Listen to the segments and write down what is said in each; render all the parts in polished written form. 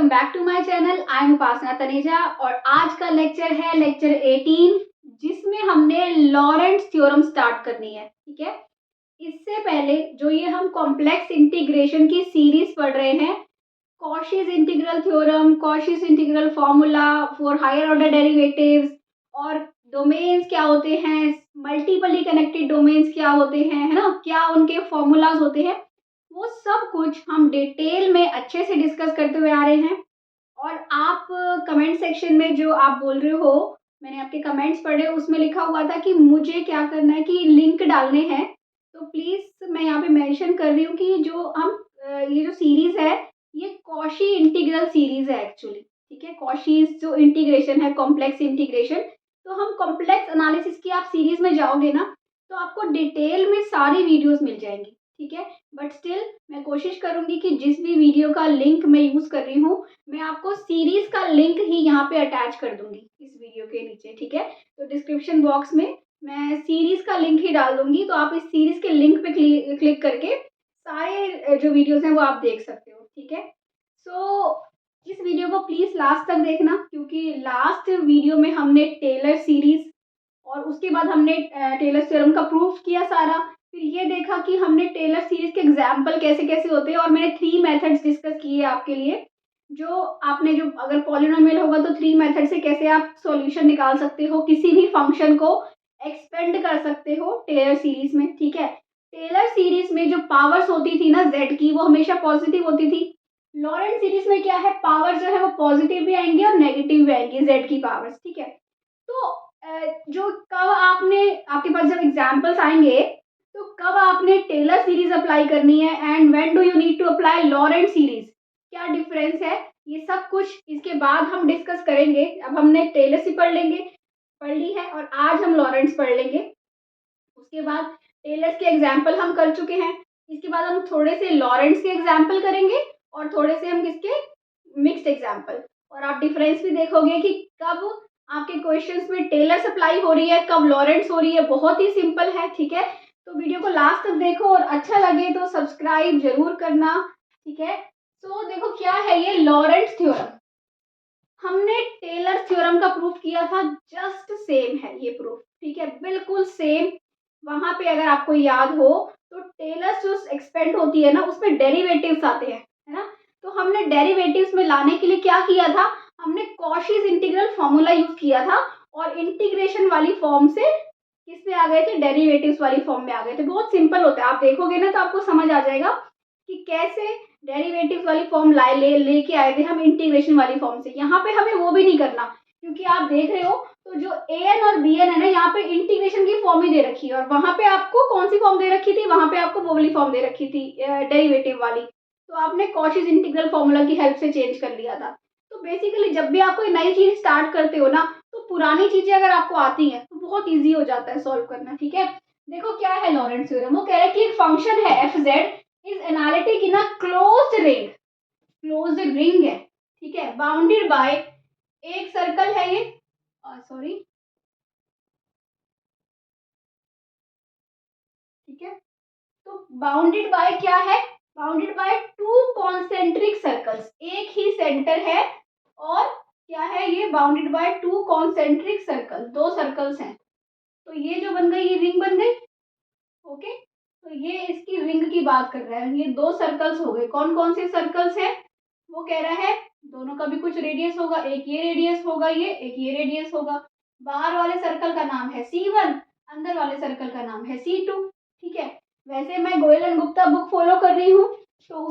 Welcome back to my channel. I am Upasana Taneja और आज का लेक्चर है लेक्चर 18, जिसमें हमने लॉरेंट्ज थ्योरम स्टार्ट करनी है। ठीक है, इससे पहले जो ये हम कॉम्प्लेक्स इंटीग्रेशन की सीरीज पढ़ रहे हैं, Cauchy's integral theorem, Cauchy's integral formula for higher order derivatives और डोमेन्स क्या होते हैं, मल्टीपली कनेक्टेड डोमेन्स क्या होते हैं, है ना, क्या उनके फॉर्मूलाज होते हैं, वो सब कुछ हम डिटेल में अच्छे से डिस्कस करते हुए आ रहे हैं। और आप कमेंट सेक्शन में जो आप बोल रहे हो, मैंने आपके कमेंट्स पढ़े, उसमें लिखा हुआ था कि मुझे क्या करना है कि लिंक डालने हैं। तो प्लीज़ मैं यहाँ पे मेंशन कर रही हूँ कि जो हम ये जो सीरीज़ है, ये कॉशी इंटीग्रल सीरीज़ है एक्चुअली। ठीक है, कॉशीज जो इंटीग्रेशन है, कॉम्प्लेक्स इंटीग्रेशन, तो हम कॉम्प्लेक्स एनालिसिस की आप सीरीज़ में जाओगे ना, तो आपको डिटेल में सारी वीडियोस मिल जाएंगी। ठीक है, बट स्टिल मैं कोशिश करूँगी कि जिस भी वीडियो का लिंक मैं यूज़ कर रही हूँ, मैं आपको सीरीज़ का लिंक ही यहाँ पे अटैच कर दूँगी इस वीडियो के नीचे। ठीक है, तो डिस्क्रिप्शन बॉक्स में मैं सीरीज़ का लिंक ही डाल दूँगी, तो आप इस सीरीज़ के लिंक पे क्लिक करके सारे जो वीडियोज़ हैं वो आप देख सकते हो। ठीक है, सो इस वीडियो को प्लीज़ लास्ट तक देखना, क्योंकि लास्ट वीडियो में हमने टेलर सीरीज़ और उसके बाद हमने टेलर थ्योरम का प्रूफ किया सारा। फिर ये देखा कि हमने टेलर सीरीज के एग्जाम्पल कैसे कैसे होते हैं, और मैंने 3 मेथड्स डिस्कस किए आपके लिए। जो आपने जो अगर पॉलिनोमियल होगा तो 3 मेथड से कैसे आप सॉल्यूशन निकाल सकते हो, किसी भी फंक्शन को एक्सपेंड कर सकते हो टेलर सीरीज में। ठीक है, टेलर सीरीज में जो पावर्स होती थी ना जेड की, वो हमेशा पॉजिटिव होती थी। लॉरेंट सीरीज में क्या है, पावर जो है वो पॉजिटिव भी आएंगी और नेगेटिव भी आएंगी जेड की पावर्स। ठीक है, तो जो कब आपके पास जब एग्जाम्पल्स आएंगे, तो कब आपने टेलर सीरीज अप्लाई करनी है and when do you need to apply Laurent series, क्या डिफरेंस है, ये सब कुछ इसके बाद हम डिस्कस करेंगे। अब हमने टेलर से पढ़ ली है और आज हम लॉरेंट्स पढ़ लेंगे। उसके बाद टेलर्स के एग्जाम्पल हम कर चुके हैं, इसके बाद हम थोड़े से लॉरेंट्स के एग्जाम्पल करेंगे और थोड़े से हम किसके मिक्स्ड एग्जाम्पल। और आप डिफरेंस भी देखोगे कि कब आपके क्वेश्चंस में टेलर सप्लाई हो रही है, कब लॉरेंट्स हो रही है। बहुत ही सिंपल है। ठीक है, तो वीडियो को लास्ट तक देखो और अच्छा लगे तो सब्सक्राइब जरूर करना। ठीक है, तो देखो क्या है ये लॉरेंट्स थ्योरम। हमने टेलर थ्योरम का प्रूफ किया था, जस्ट सेम है ये प्रूफ। ठीक है, बिल्कुल सेम। वहां पे अगर आपको याद हो तो टेलर जो एक्सपेंड होती है ना, उसमें डेरिवेटिव्स आते हैं, है ना। तो हमने डेरिवेटिव्स में लाने के लिए क्या किया था, हमने कॉशीज इंटीग्रल फॉर्मूला यूज किया था और इंटीग्रेशन वाली फॉर्म से किस में आ गए थे, डेरिवेटिव्स वाली फॉर्म में आ गए थे। बहुत सिंपल होता है, आप देखोगे ना तो आपको समझ आ जाएगा कि कैसे डेरिवेटिव्स वाली फॉर्म लेके आए थे हम इंटीग्रेशन वाली फॉर्म से। यहाँ पे हमें वो भी नहीं करना, क्योंकि आप देख रहे हो तो जो ए एन और बी एन है ना, यहाँ पे इंटीग्रेशन की फॉर्म ही दे रखी है, और वहां पे आपको कौन सी फॉर्म दे रखी थी, वहां पे आपको वो वाली फॉर्म दे रखी थी डेरिवेटिव वाली। तो आपने कॉशीज इंटीग्रल फॉर्मूला की हेल्प से चेंज कर लिया था। तो बेसिकली जब भी आप कोई नई चीज स्टार्ट करते हो ना, तो पुरानी चीजें अगर आपको आती हैं तो बहुत ईजी हो जाता है सॉल्व करना। ठीक है, देखो क्या है लॉरेंट्ज थ्योरम। वो कह रहा है कि एक फंक्शन है f Z is analytic in a closed ring, closed ring है। ठीक है, बाउंडेड बाय एक सर्कल है ये, सॉरी, ठीक है, तो बाउंडेड बाय क्या है, बाउंडेड बाय 2 कॉन्सेंट्रिक सर्कल्स। एक ही सेंटर है और क्या है ये, bounded by 2 concentric circle, 2 circles हैं। तो ये जो बन गई, ये रिंग बन गई। ओके, तो ये इसकी रिंग की बात कर रहा है। ये 2 सर्कल्स हो गए। कौन कौन से सर्कल्स हैं, वो कह रहा है दोनों का भी कुछ रेडियस होगा, एक ये रेडियस होगा, ये एक ये रेडियस होगा। बाहर वाले सर्कल का नाम है C1, अंदर वाले सर्कल का नाम है C2। ठीक है, वैसे मैं Goyal and Gupta book follow कर रही हूँ, तो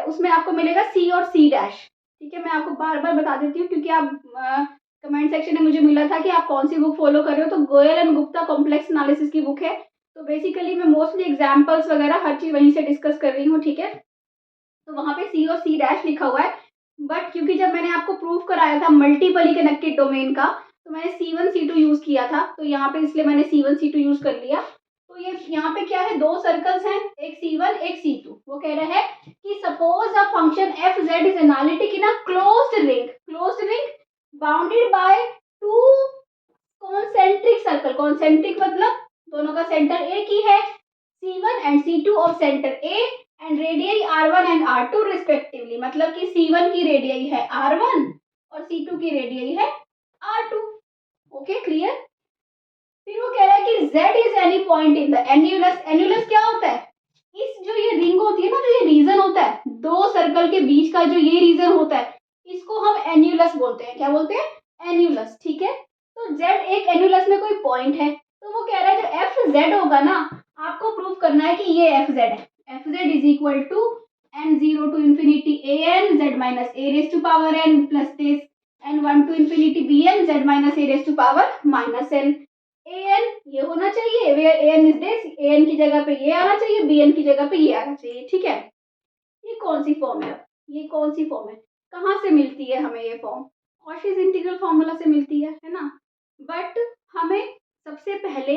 उसमें आपको मिलेगा C और C डैश। ठीक है, मैं आपको बार बार बता देती हूँ, क्योंकि आप कमेंट सेक्शन में मुझे मिला था कि आप कौन सी बुक फॉलो कर रहे हो। तो Goyal and Gupta complex analysis की बुक है। तो बेसिकली मैं मोस्टली एग्जाम्पल्स वगैरह हर चीज वहीं से डिस्कस कर रही हूँ। ठीक है, तो वहां पे C और C डैश लिखा हुआ है, बट क्योंकि जब मैंने आपको प्रूफ कराया था मल्टीपली कनेक्टेड डोमेन का, तो मैंने C1 C2 यूज किया था, तो यहाँ पे इसलिए मैंने C1 C2 यूज कर लिया। तो ये यहाँ पे क्या है, 2 सर्कल्स हैं, एक C1 एक C2। वो कह रहा है कि suppose a function F Z is analytic in a closed ring bounded by 2 concentric circle. Concentric मतलब दोनों का सेंटर एक ही है, C1 and C2 of centre A and radii R1 and R2 respectively, मतलब कि C1 की रेडियई है R1 और C2 की रेडियई है R2। Okay, clear. फिर वो कह रहा है कि Z is any point in the annulus. Annulus क्या होता है? इस जो ये रिंग होती है ना, जो ये रीजन होता है, दो सर्कल के बीच का जो ये रीजन होता है, इसको हम एन्यूलस बोलते हैं। क्या बोलते हैं? एन्यूलस। ठीक है, तो Z एक एन्यूलस में कोई पॉइंट है, तो वो कह रहा है जो एफ जेड होगा ना, आपको प्रूव करना है कि ये एफ जेड है। F Z is equal to n0 to infinity an z minus a raise to power n plus this n1 to infinity bn z minus a raise to power minus n। an ये होना चाहिए, where an is this, an की जगह पे ये आना चाहिए, bn की जगह पे ये आना चाहिए। ठीक है, ये कौन सी फॉर्म है? ये कौन सी फॉर्म है? कहाँ से मिलती है हमें ये फॉर्म? कॉशीज इंटीग्रल फॉर्मूला से मिलती है ना। बट हमें सबसे पहले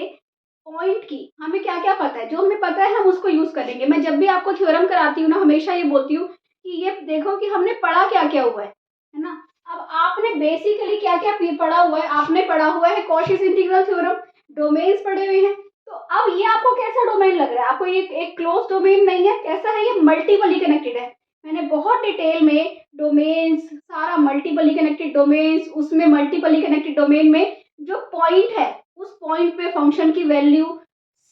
पॉइंट की हमें क्या क्या पता है, जो हमें पता है हम उसको यूज करेंगे। मैं जब भी आपको थ्योरम कराती हूँ ना, हमेशा ये बोलती हूँ कि ये देखो कि हमने पढ़ा क्या क्या हुआ है ना। अब आपने बेसिकली क्या क्या पढ़ा हुआ है? आपने पढ़ा हुआ है कॉशीज इंटीग्रल थ्योरम, डोमेन्स पढ़े हुए हैं। तो अब ये आपको कैसा डोमेन लग रहा है? आपको ये एक क्लोज डोमेन नहीं है, कैसा है? ये मल्टीपली कनेक्टेड है। मैंने बहुत डिटेल में डोमेन्स, सारा मल्टीपली कनेक्टेड डोमेन्स, उसमें मल्टीपली कनेक्टेड डोमेन में जो पॉइंट है, उस पॉइंट पे फंक्शन की वैल्यू,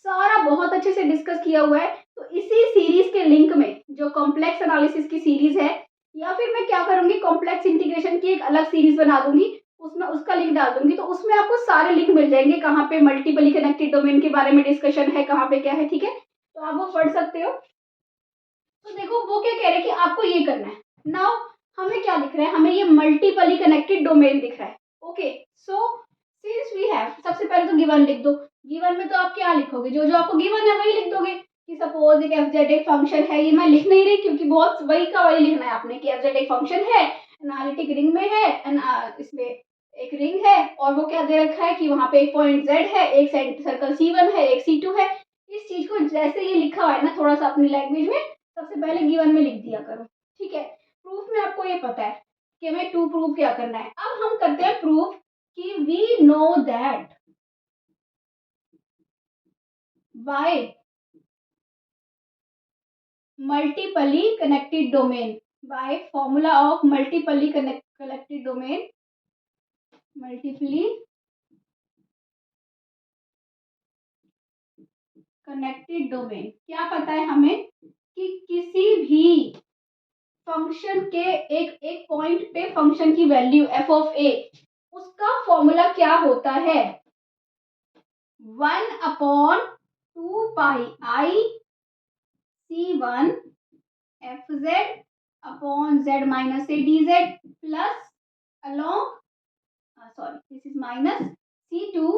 सारा बहुत अच्छे से डिस्कस किया हुआ है। तो इसी सीरीज के लिंक में जो कॉम्प्लेक्स एनालिसिस की सीरीज है, या फिर मैं क्या करूंगी, कॉम्प्लेक्स इंटीग्रेशन की एक अलग सीरीज बना दूंगी, उसमें उसका लिंक डाल दूंगी। तो उसमें आपको सारे लिंक मिल जाएंगे, कहाँ पे मल्टीपली कनेक्टेड डोमेन के बारे में डिस्कशन है, कहाँ पे क्या है। ठीक है, तो आप वो पढ़ सकते हो। तो देखो वो क्या कह रहे हैं कि आपको ये करना है। नाउ हमें क्या दिख रहा है? हमें ये मल्टीपली कनेक्टेड डोमेन दिख रहा है। Okay, so since we have, सबसे पहले तो गिवन लिख दो। गिवन में तो आप क्या लिखोगे? जो जो आपको गिवन है वही लिख दोगे। कि सपोज एक एफ जेड एक फंक्शन है, ये मैं लिख नहीं रही क्योंकि बहुत वही का वही लिखना है आपने, कि एफ जेड एक फंक्शन है, एनालिटिक रिंग में है, इसमें एक रिंग है, और वो क्या दे रखा है कि वहां पे एक पॉइंट जेड है, एक सर्कल C1 है, एक C2 है। इस चीज को जैसे ये लिखा हुआ है ना, थोड़ा सा अपनी लैंग्वेज में सबसे पहले गिवन में लिख दिया करो। ठीक है, प्रूफ में आपको ये पता है कि हमें टू प्रूफ क्या करना है। अब हम करते हैं प्रूफ कि we know that by multiply connected domain, by formula of multiply connected domain, multiply connected domain, क्या पता है हमें कि किसी भी फंक्शन के एक एक पॉइंट पे फंक्शन की वैल्यू एफ ऑफ ए, उसका फॉर्मूला क्या होता है? 1/2 पाई C1 fz upon z minus a dz plus along sorry this is minus C2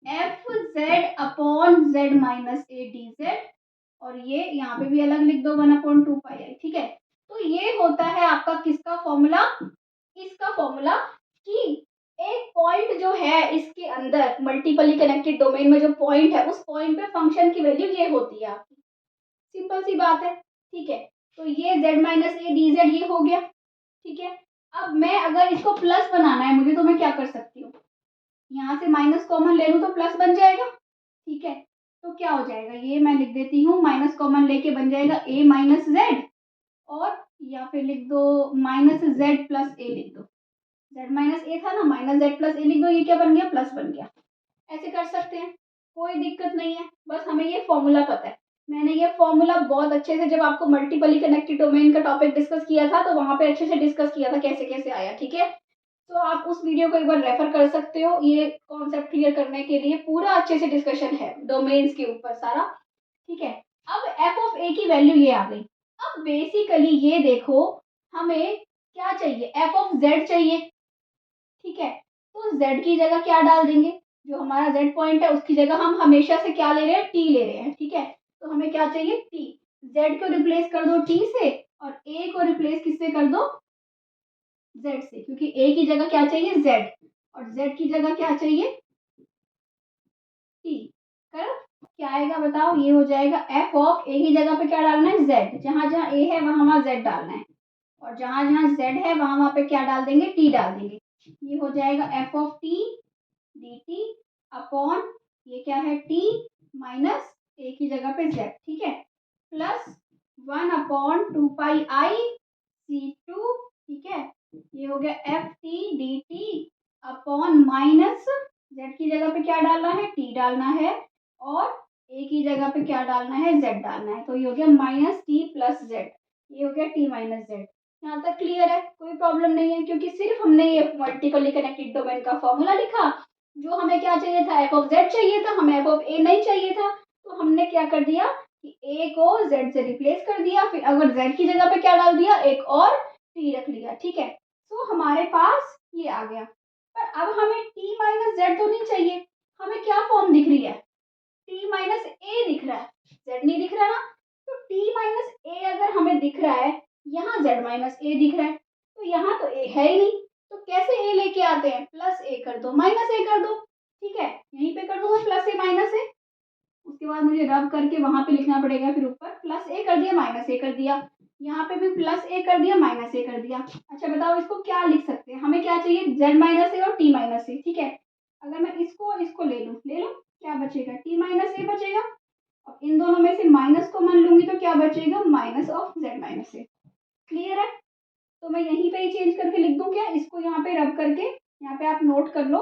fz upon z minus a dz, और ये यहाँ पे भी अलग लिख दो 1/2 पाई। ठीक है, तो ये होता है आपका किसका फॉर्मूला? इसका फॉर्मूला, कि एक पॉइंट जो है इसके अंदर मल्टीपली कनेक्टेड डोमेन में जो पॉइंट है, उस पॉइंट पे फंक्शन की वैल्यू ये होती है आपकी। सिंपल सी बात है। ठीक है, तो ये z minus A D Z ये हो गया। ठीक है, अब मैं अगर इसको प्लस बनाना है मुझे, तो मैं क्या कर सकती हूँ? यहाँ से माइनस कॉमन ले लूँ तो प्लस बन जाएगा। ठीक है, तो क्या हो जाएगा? ये मैं लिख देती हूँ, माइनस कॉमन लेके बन जाएगा a माइनस जेड, और या फिर लिख दो माइनस जेड प्लस ए लिख दो। z माइनस ए था ना, माइनस जेड प्लस ए लिख दो, ये क्या बन गया? प्लस बन गया। ऐसे कर सकते हैं, कोई दिक्कत नहीं है, बस हमें ये फॉर्मूला पता है। मैंने ये फॉर्मूला बहुत अच्छे से, जब आपको मल्टीपली कनेक्टेड डोमेन का टॉपिक डिस्कस किया था, तो वहां पे अच्छे से डिस्कस किया था कैसे कैसे आया। ठीक है, तो आप उस वीडियो को एक बार रेफर कर सकते हो, ये कॉन्सेप्ट क्लियर करने के लिए पूरा अच्छे से डिस्कशन है डोमेन्स के ऊपर सारा। ठीक है, अब एफ ऑफ ए की वैल्यू ये आ गई। अब बेसिकली ये देखो, हमें क्या चाहिए? एफ ऑफ जेड चाहिए। ठीक है, तो z की जगह क्या डाल देंगे? जो हमारा z पॉइंट है उसकी जगह हम हमेशा से क्या ले रहे हैं? t ले रहे हैं। ठीक है, तो हमें क्या चाहिए? t। z को रिप्लेस कर दो t से, और a को रिप्लेस किससे कर दो? z से, क्योंकि a की जगह क्या चाहिए? z, और z की जगह क्या चाहिए? t। करो, क्या आएगा बताओ? ये हो जाएगा f ऑफ a की जगह पे क्या डालना है? z। जहां जहां a है वहां वहां z डालना है, और जहां जहां z है वहां वहां पे क्या डाल देंगे? t डाल देंगे। ये हो जाएगा F of T D T upon, ये क्या है? t माइनस ए की जगह पे z। ठीक है, प्लस 1/2πi/c2, ठीक है। ये हो गया ft/dt अपॉन माइनस z की जगह पे क्या डालना है, t डालना है, और a की जगह पे क्या डालना है, z डालना है। तो ये हो गया -t+z, ये हो गया t-z। यहाँ तक क्लियर है, कोई प्रॉब्लम नहीं है, क्योंकि सिर्फ हमने ये वर्टिकली कनेक्टेड डोमेन का फॉर्मूला लिखा। जो हमें क्या चाहिए था, f ऑफ z चाहिए था, हमें f ऑफ a नहीं चाहिए था। तो हमने क्या कर दिया कि a को z से रिप्लेस कर दिया, फिर अगर z की जगह पे क्या डाल दिया, एक और t रख लिया, ठीक है। तो हमारे पास ये आ गया। पर अब हमें t-z तो नहीं चाहिए, हमें क्या फॉर्म दिख रही है, t-a दिख रहा है, z नहीं दिख रहा ना। तो t-a अगर हमें दिख रहा है, यहाँ z-a दिख रहा है, तो यहाँ तो a है ही नहीं। तो कैसे a लेके आते हैं, +a कर दो, -a कर दो, ठीक है। यहीं पे कर दूँ मैं +a -a, उसके बाद मुझे रब करके वहां पे लिखना पड़ेगा, फिर ऊपर +a कर दिया, -a कर दिया, यहाँ पे भी +a कर दिया, -a कर दिया। अच्छा बताओ इसको क्या लिख सकते हैं, हमें क्या चाहिए, z-a और t-a, ठीक है। अगर मैं इसको ले लूँ, क्या बचेगा, t-a बचेगा। अब इन दोनों में से माइनस कॉमन लूंगी तो क्या बचेगा, -z-a। क्लियर है। तो मैं यहीं पे ही चेंज करके लिख दूं क्या, इसको यहाँ पे रब करके, यहाँ पे आप नोट कर लो,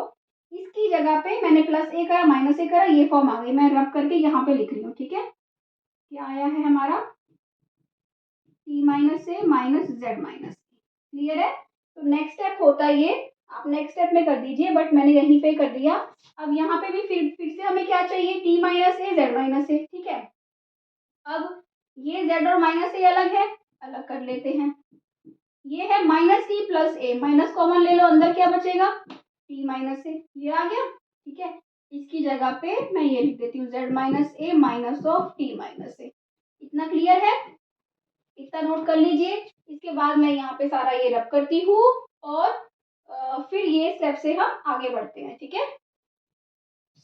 इसकी जगह पे मैंने +a करा, -a करा, ये फॉर्म आ गई, मैं रब करके यहाँ पे लिख रही हूँ, ठीक है। क्या आया है हमारा, t-a -z-a। क्लियर है। तो नेक्स्ट स्टेप होता है ये, आप नेक्स्ट स्टेप में कर दीजिए, बट मैंने यहीं पे कर दिया। अब यहाँ पे भी फिर से हमें क्या चाहिए, t-a z-a, ठीक है। अब ये z और -a अलग है, अलग कर लेते हैं। ये है -t+a, माइनस कॉमन ले लो, अंदर क्या बचेगा, t-a, ये आ गया, ठीक है। इसकी जगह पे मैं ये लिख देती हूँ, z-a माइनस ऑफ t-a। इतना क्लियर है, इतना नोट कर लीजिए। इसके बाद मैं यहाँ पे सारा ये रब करती हूँ, और फिर ये स्टेप से हम आगे बढ़ते हैं, ठीक है।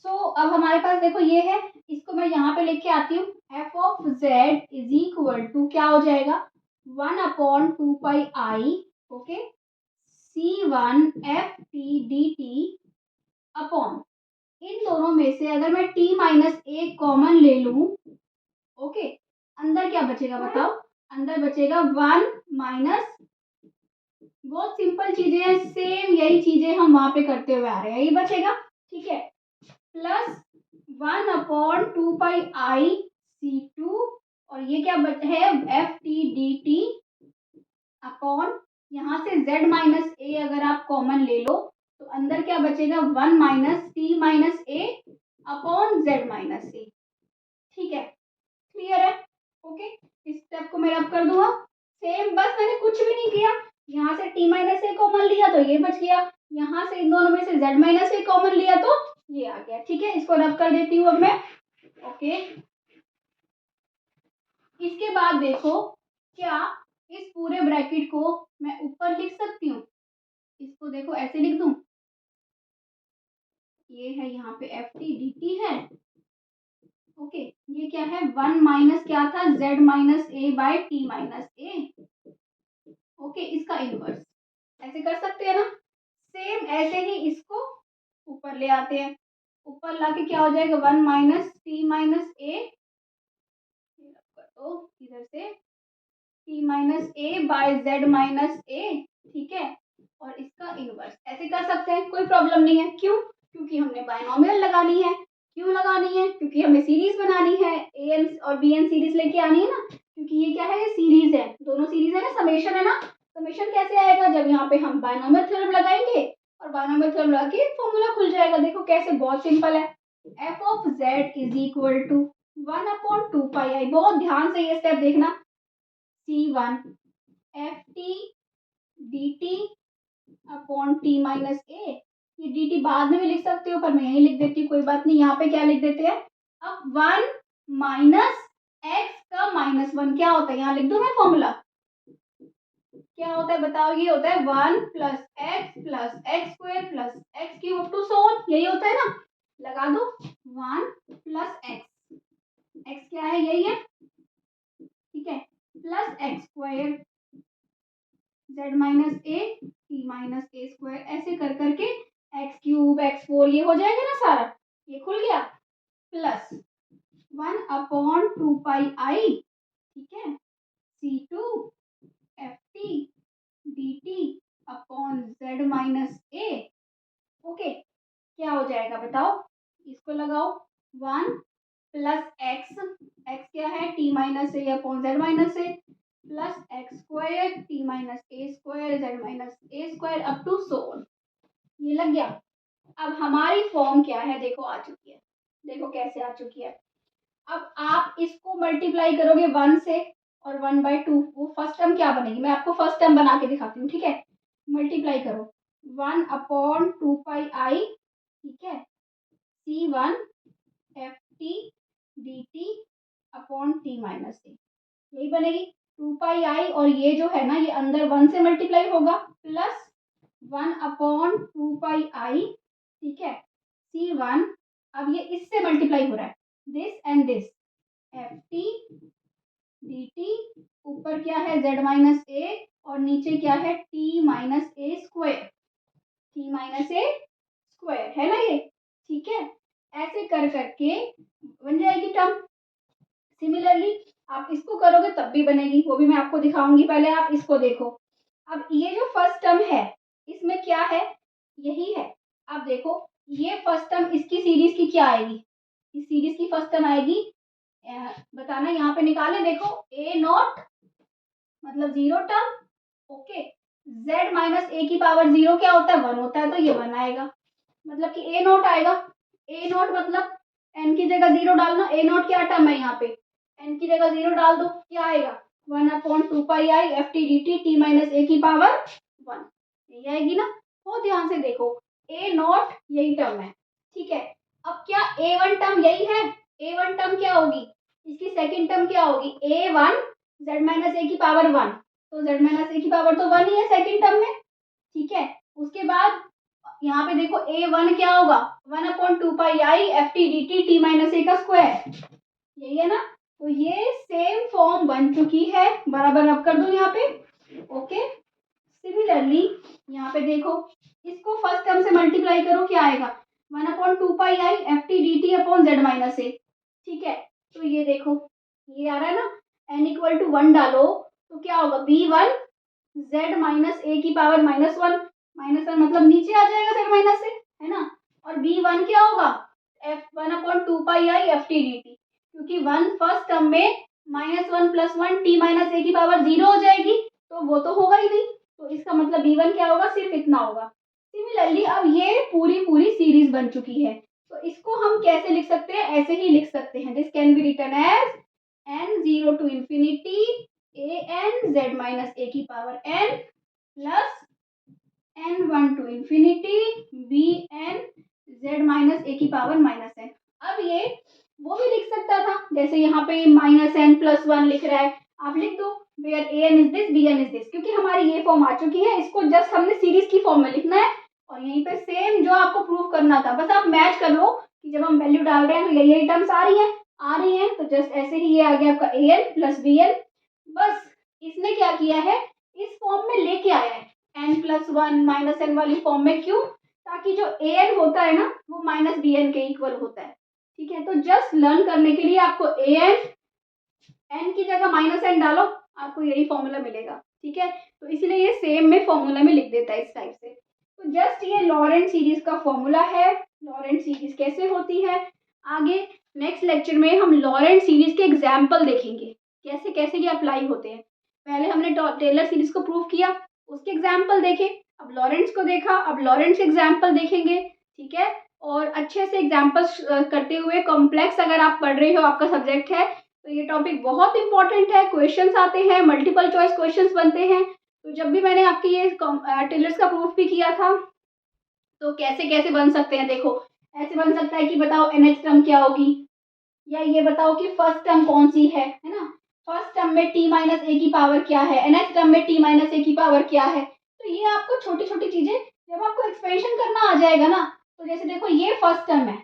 अब हमारे पास देखो ये है, इसको मैं यहाँ पे लेके आती हूँ, f of z is equal to क्या हो जाएगा, 1/2πi, okay, c1 ft/dt upon, इन दोनों में से अगर मैं t-a कॉमन ले लूं, ओके, अंदर क्या बचेगा बताओ, अंदर बचेगा 1 माइनस, बहुत सिंपल चीजें हैं, सेम यही चीजें हम वहां पे करते हुए आ रहे हैं, यही बचेगा, ठीक है, प्लस 1/2πi/c2, और ये क्या है, ft/dt अपॉन, यहाँ से z-a अगर आप कॉमन ले लो तो अंदर क्या बचेगा, 1 -t-a अपॉन z-a, ठीक है। क्लियर है, ओके। इस स्टेप को मैं रब कर दूंगा, सेम, बस मैंने कुछ भी नहीं किया, यहाँ से t-a कॉमन लिया तो ये बच गया, यहाँ से इन दोनों में से z-a कॉमन लिया तो ये आ गया, ठीक है। इसको रब कर देती हूँ अब मैं, ओके। इसके बाद देखो, क्या इस पूरे ब्रैकेट को मैं ऊपर लिख सकती हूँ, इसको देखो ऐसे लिख दूं, ये है यहाँ पे ft/dt है, ओके। ये क्या है, 1 माइनस क्या था, z-a/t-a, ओके, इसका इनवर्स, ऐसे कर सकते हैं ना। सेम ऐसे ही इसको ऊपर ले आते हैं, ऊपर लाके क्या हो जाएगा, 1 -t-a, तो इधर से t-a/z-a, ठीक है, और इसका इनवर्स, ऐसे कर सकते हैं, कोई प्रॉब्लम नहीं है। क्यों, क्योंकि हमने बायनोमियल लगानी है। क्यों लगानी है, क्योंकि हमें सीरीज बनानी है, an और bn सीरीज लेके आनी है ना, क्योंकि ये क्या है, ये सीरीज है, दोनों सीरीज है ना, समेशन है ना। समेशन कैसे आएगा, जब यहाँ पे हम बायनोमियल थ्योरम लगाएंगे, और बायनोमियल थ्योरम लगा के फॉर्मूला खुल जाएगा। देखो कैसे, बहुत सिंपल है, f of z is equal to 1/2πi, बहुत ध्यान से ये स्टेप देखना, c1 ft/dt अपॉन t-a, ये dt बाद में भी लिख सकते हो, पर मैं यही लिख देती हूँ, कोई बात नहीं। यहाँ पे क्या लिख देते हैं, अब 1 माइनस एक्स का -1 क्या होता है, यहाँ लिख दूं मैं फॉर्मूला, क्या होता है बताओ, ये होता है 1 + x + x² + x³ up to so on, यही होता है ना। लगा दो 1 + x क्या है, यही है, ठीक है, +x² z-a t-a², ऐसे कर करके x³ x4 ये हो जाएगा ना सारा, ये खुल गया, प्लस 1/2πi, ठीक है, C2 FT dt upon Z minus A। Okay, क्या हो जाएगा बताओ, इसको लगाओ 1 प्लस एक्स, एक्स क्या है t minus a upon z minus a, plus x square t minus a square z minus a square up to so on. ये लग गया। अब हमारी फॉर्म क्या है देखो आ चुकी है, देखो कैसे आ चुकी है। अब आप इसको मल्टीप्लाई करोगे 1 से और 1/2, वो फर्स्ट टर्म क्या बनेगी, मैं आपको फर्स्ट टर्म बना के दिखाती हूँ, ठीक है। मल्टीप्लाई करो 1/2 पाई, ठीक है, C1 FT dt upon T minus A, यही बनेगी 2 पाई और ये जो है ना ये अंदर 1 से मल्टीप्लाई होगा प्लस 1/2 पाई, ठीक है, C1, अब ये इससे मल्टीप्लाई हो रहा है this and this, FT dt, ऊपर क्या है z माइनस ए और नीचे क्या है t minus a square, t minus a square है ना ये, ठीक है। ऐसे कर करके बन जाएगी टर्म। सिमिलरली आप इसको करोगे तब भी बनेगी, वो भी मैं आपको दिखाऊंगी, पहले आप इसको देखो। अब ये जो फर्स्ट टर्म है इसमें क्या है, यही है। अब देखो ये फर्स्ट टर्म इसकी सीरीज की क्या आएगी, इस सीरीज की फर्स्ट टर्म आएगी, बताना यहाँ पे निकाले, देखो a नॉट मतलब 0 term, okay, z minus A की पावर 0 क्या होता है 1 होता है, तो ये 1 आएगा, मतलब कि a नॉट आएगा। a नॉट मतलब n की जगह 0 डालना, a नॉट क्या टर्म है यहाँ पे, n की जगह 0 डाल दो, क्या आएगा 1/2 pi FT dt t minus A की पावर 1, यही आएगी ना। तो ध्यान से देखो a नॉट यही टर्म है, ठीक है। अब क्या a1 टर्म यही है, a1 टर्म क्या होगी, इसकी सेकंड टर्म क्या होगी a1 z माइनस ए की पावर 1, तो z माइनस ए की पावर तो 1 ही है सेकंड टर्म में, ठीक है। उसके बाद यहाँ पे देखो a1 क्या होगा 1/2 pi FT dt t minus ए का स्क्वायर, यही है ना। तो ये सेम फॉर्म बन चुकी है, बराबर रब कर दो यहाँ पे, ओके। सिमिलरली यहाँ पे देखो इसको फर्स्ट टर्म से मल्टीप्लाई करो, क्या आएगा 1/2 pi FT dt upon z minus A, ठीक है। तो ये देखो ये आ रहा है ना, n=1 डालो तो क्या होगा b1 z माइनस ए की पावर -1, -1 मतलब नीचे आ जाएगा z माइनस ए, है ना। और b1 क्या होगा 1/2 पाई FT dt, क्योंकि 1 फर्स्ट टर्म में -1 + 1 t माइनस ए की पावर 0 हो जाएगी, तो वो तो होगा ही नहीं, तो इसका मतलब b1 क्या होगा सिर्फ इतना होगा। सिमिलरली अब ये पूरी सीरीज बन चुकी है, तो इसको हम कैसे लिख सकते हैं, ऐसे ही लिख सकते हैं, this can be written as n0 to infinity an z minus A की power n plus n1 to infinity bn z minus A की पावर -n। अब ये वो भी लिख सकता था, जैसे यहाँ पे -n+1 लिख रहा है, आप लिख दो where an is this bn is this, क्योंकि हमारी ये फॉर्म आ चुकी है, इसको जस्ट हमने सीरीज की फॉर्म में लिखना है और यहीं पे सेम जो आपको प्रूव करना था बस आप मैच कर लो कि जब हम वैल्यू डाल रहे हैं तो यही टर्म्स आ रही हैं, तो जस्ट ऐसे ही ये आ गया आपका an प्लस bn। बस इसने क्या किया है इस फॉर्म में लेके आया है n+1 -n वाली फॉर्म में, क्यों, ताकि जो an होता है ना वो -bn के इक्वल होता है, ठीक है। तो जस्ट लर्न करने के लिए आपको n की जगह -n डालो, आपको यही फॉर्मूला मिलेगा, ठीक है। तो इसलिए ये सेम में फॉर्मूला में लिख देता है इस टाइप से। तो जस्ट ये लॉरेंट सीरीज का फॉर्मूला है, लॉरेंट सीरीज कैसे होती है। आगे नेक्स्ट लेक्चर में हम लॉरेंट सीरीज के एग्जाम्पल देखेंगे, कैसे कैसे ये अप्लाई होते हैं। पहले हमने टेलर सीरीज को प्रूव किया, उसके एग्जाम्पल देखे, अब लॉरेंट्स को देखा, अब लॉरेंट्स एग्जाम्पल देखेंगे, ठीक है। और अच्छे से एग्जाम्पल्स करते हुए, कॉम्प्लेक्स अगर आप पढ़ रहे हो, आपका सब्जेक्ट है तो ये टॉपिक बहुत इंपॉर्टेंट है, क्वेश्चंस आते हैं, मल्टीपल चॉइस क्वेश्चंस बनते हैं। तो जब भी मैंने आपकी ये टेलर्स का प्रूफ भी किया था तो कैसे कैसे बन सकते हैं, देखो ऐसे बन सकता है कि बताओ NH टर्म क्या होगी, या ये बताओ कि फर्स्ट टर्म कौन सी है ना। फर्स्ट टर्म में t माइनस ए की पावर क्या है, NH टर्म में t माइनस ए की पावर क्या है। तो ये आपको छोटी छोटी चीजें जब आपको एक्सपेंशन करना आ जाएगा ना, तो जैसे देखो ये फर्स्ट टर्म है,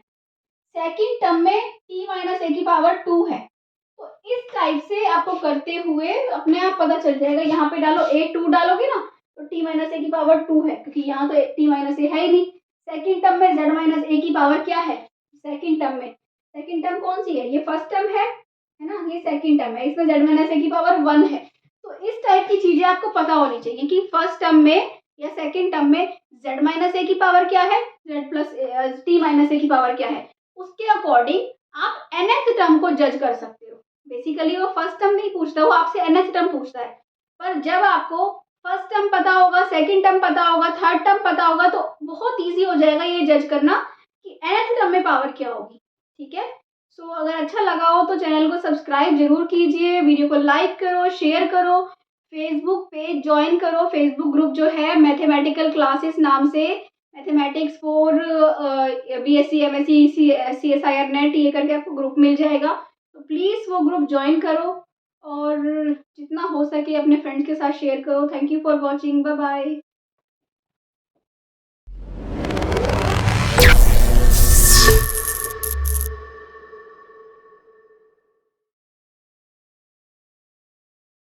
सेकंड टर्म में t माइनस ए की पावर 2 है, तो इस टाइप से आपको करते हुए अपने आप पता चल जाएगा। यहाँ पे डालो a2 डालोगे ना तो t माइनस ए की पावर 2 है, क्योंकि यहाँ तो t माइनस ए है ही नहीं। सेकंड टर्म में z माइनस ए की पावर क्या है, सेकंड टर्म में, सेकंड टर्म कौन सी है, ये फर्स्ट टर्म है ना, ये सेकंड टर्म है, इसमें z माइनस ए की पावर 1 है। तो इस टाइप की चीजें आपको पता होनी चाहिए कि फर्स्ट टर्म में या सेकेंड टर्म में z माइनस ए की पावर क्या है, z plus t minus A की पावर क्या है, उसके अकॉर्डिंग आप nth टर्म को जज कर सकते हो। बेसिकली वो फर्स्ट टर्म नहीं पूछता, वो आपसे nth टर्म पूछता है। पर जब आपको फर्स्ट टर्म पता होगा, सेकेंड टर्म पता होगा, थर्ड टर्म पता होगा, तो बहुत ईजी हो जाएगा ये जज करना कि nth टर्म में पावर क्या होगी। ठीक है, सो अगर अच्छा लगा हो तो चैनल को सब्सक्राइब जरूर कीजिए, वीडियो को लाइक करो, शेयर करो, फेसबुक पेज ज्वाइन करो, फेसबुक ग्रुप जो है मैथमेटिकल क्लासेस नाम से, mathematics for BSc MSc CSIR net ये करके आपको ग्रुप मिल जाएगा। तो प्लीज़ वो ग्रुप ज्वाइन करो और जितना हो सके अपने फ्रेंड्स के साथ शेयर करो। Thank you for watching, bye bye.